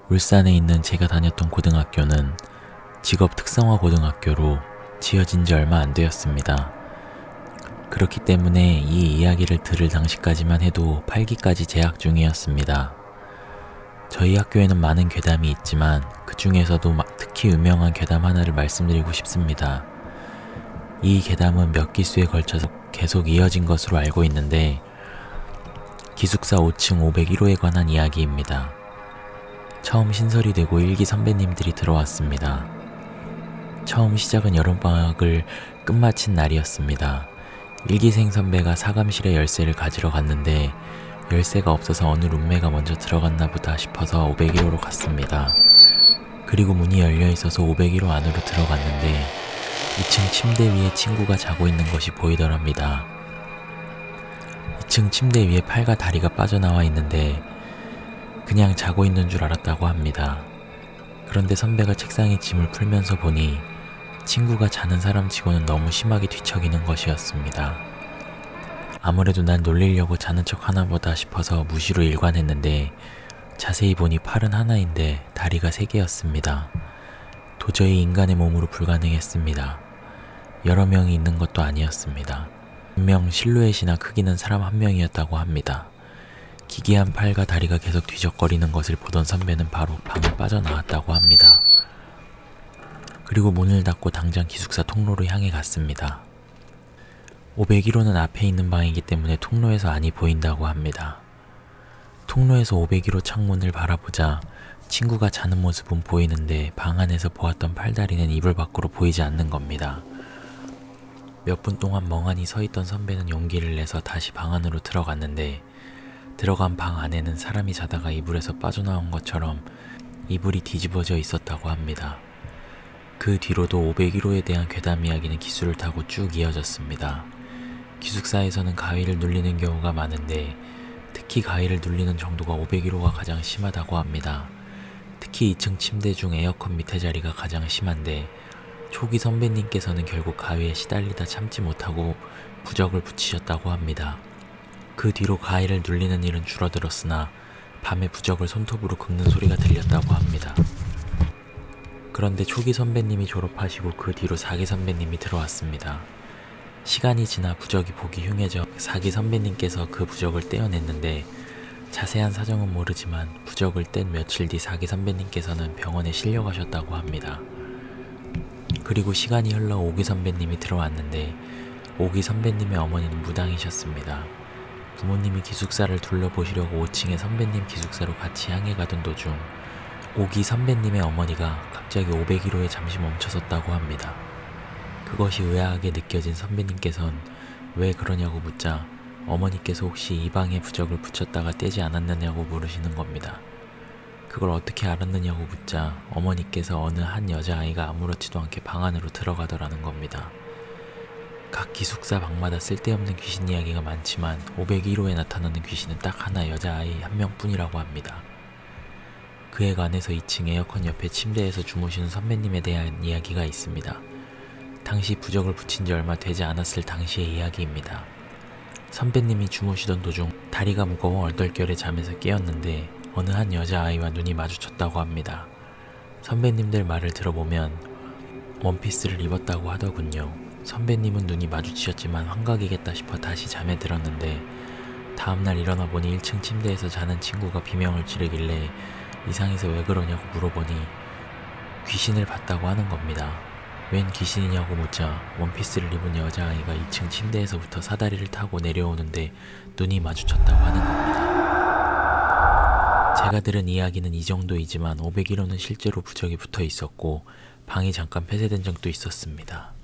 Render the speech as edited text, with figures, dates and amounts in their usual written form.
울산에 있는 제가 다녔던 고등학교는 직업 특성화 고등학교로 지어진 지 얼마 안 되었습니다. 그렇기 때문에 이 이야기를 들을 당시까지만 해도 8기까지 재학 중이었습니다. 저희 학교에는 많은 괴담이 있지만 그 중에서도 특히 유명한 괴담 하나를 말씀드리고 싶습니다. 이 괴담은 몇 기수에 걸쳐서 계속 이어진 것으로 알고 있는데 기숙사 5층 501호에 관한 이야기입니다. 처음 신설이 되고 1기 선배님들이 들어왔습니다. 처음 시작은 여름방학을 끝마친 날이었습니다. 1기생 선배가 사감실에 열쇠를 가지러 갔는데 열쇠가 없어서 어느 룸메가 먼저 들어갔나 보다 싶어서 501호로 갔습니다. 그리고 문이 열려 있어서 501호 안으로 들어갔는데 2층 침대 위에 친구가 자고 있는 것이 보이더랍니다. 2층 침대 위에 팔과 다리가 빠져나와 있는데 그냥 자고 있는 줄 알았다고 합니다. 그런데 선배가 책상에 짐을 풀면서 보니 친구가 자는 사람치고는 너무 심하게 뒤척이는 것이었습니다. 아무래도 난 놀리려고 자는 척 하나 보다 싶어서 무시로 일관했는데 자세히 보니 팔은 하나인데 다리가 3개였습니다. 도저히 인간의 몸으로 불가능했습니다. 여러 명이 있는 것도 아니었습니다. 분명 실루엣이나 크기는 사람 한 명이었다고 합니다. 기괴한 팔과 다리가 계속 뒤적거리는 것을 보던 선배는 바로 방을 빠져나왔다고 합니다. 그리고 문을 닫고 당장 기숙사 통로로 향해 갔습니다. 501호는 앞에 있는 방이기 때문에 통로에서 안이 보인다고 합니다. 통로에서 501호 창문을 바라보자 친구가 자는 모습은 보이는데 방 안에서 보았던 팔다리는 이불 밖으로 보이지 않는 겁니다. 몇 분 동안 멍하니 서 있던 선배는 용기를 내서 다시 방 안으로 들어갔는데 들어간 방 안에는 사람이 자다가 이불에서 빠져나온 것처럼 이불이 뒤집어져 있었다고 합니다. 그 뒤로도 501호에 대한 괴담 이야기는 기수를 타고 쭉 이어졌습니다. 기숙사에서는 가위를 눌리는 경우가 많은데 특히 가위를 눌리는 정도가 501호가 가장 심하다고 합니다. 특히 2층 침대 중 에어컨 밑에 자리가 가장 심한데 초기 선배님께서는 결국 가위에 시달리다 참지 못하고 부적을 붙이셨다고 합니다. 그 뒤로 가위를 눌리는 일은 줄어들었으나 밤에 부적을 손톱으로 긁는 소리가 들렸다고 합니다. 그런데 초기 선배님이 졸업하시고 그 뒤로 4기 선배님이 들어왔습니다. 시간이 지나 부적이 보기 흉해져 4기 선배님께서 그 부적을 떼어냈는데 자세한 사정은 모르지만 부적을 뗀 며칠 뒤 4기 선배님께서는 병원에 실려가셨다고 합니다. 그리고 시간이 흘러 5기 선배님이 들어왔는데 5기 선배님의 어머니는 무당이셨습니다. 부모님이 기숙사를 둘러보시려고 5층의 선배님 기숙사로 같이 향해 가던 도중 5기 선배님의 어머니가 갑자기 501호에 잠시 멈춰섰다고 합니다. 그것이 의아하게 느껴진 선배님께선 왜 그러냐고 묻자 어머니께서 혹시 이 방에 부적을 붙였다가 떼지 않았느냐고 물으시는 겁니다. 그걸 어떻게 알았느냐고 묻자 어머니께서 어느 한 여자아이가 아무렇지도 않게 방 안으로 들어가더라는 겁니다. 각 기숙사 방마다 쓸데없는 귀신 이야기가 많지만 501호에 나타나는 귀신은 딱 하나 여자아이 한 명뿐이라고 합니다. 그에 관해서 2층 에어컨 옆에 침대에서 주무시는 선배님에 대한 이야기가 있습니다. 당시 부적을 붙인 지 얼마 되지 않았을 당시의 이야기입니다. 선배님이 주무시던 도중 다리가 무거워 얼떨결에 잠에서 깨었는데 어느 한 여자아이와 눈이 마주쳤다고 합니다. 선배님들 말을 들어보면 원피스를 입었다고 하더군요. 선배님은 눈이 마주치셨지만 환각이겠다 싶어 다시 잠에 들었는데 다음날 일어나 보니 1층 침대에서 자는 친구가 비명을 지르길래 이상해서 왜 그러냐고 물어보니 귀신을 봤다고 하는 겁니다. 웬 귀신이냐고 묻자 원피스를 입은 여자아이가 2층 침대에서부터 사다리를 타고 내려오는데 눈이 마주쳤다고 하는 겁니다. 제가 들은 이야기는 이 정도이지만 501호는 실제로 부적이 붙어 있었고 방이 잠깐 폐쇄된 적도 있었습니다.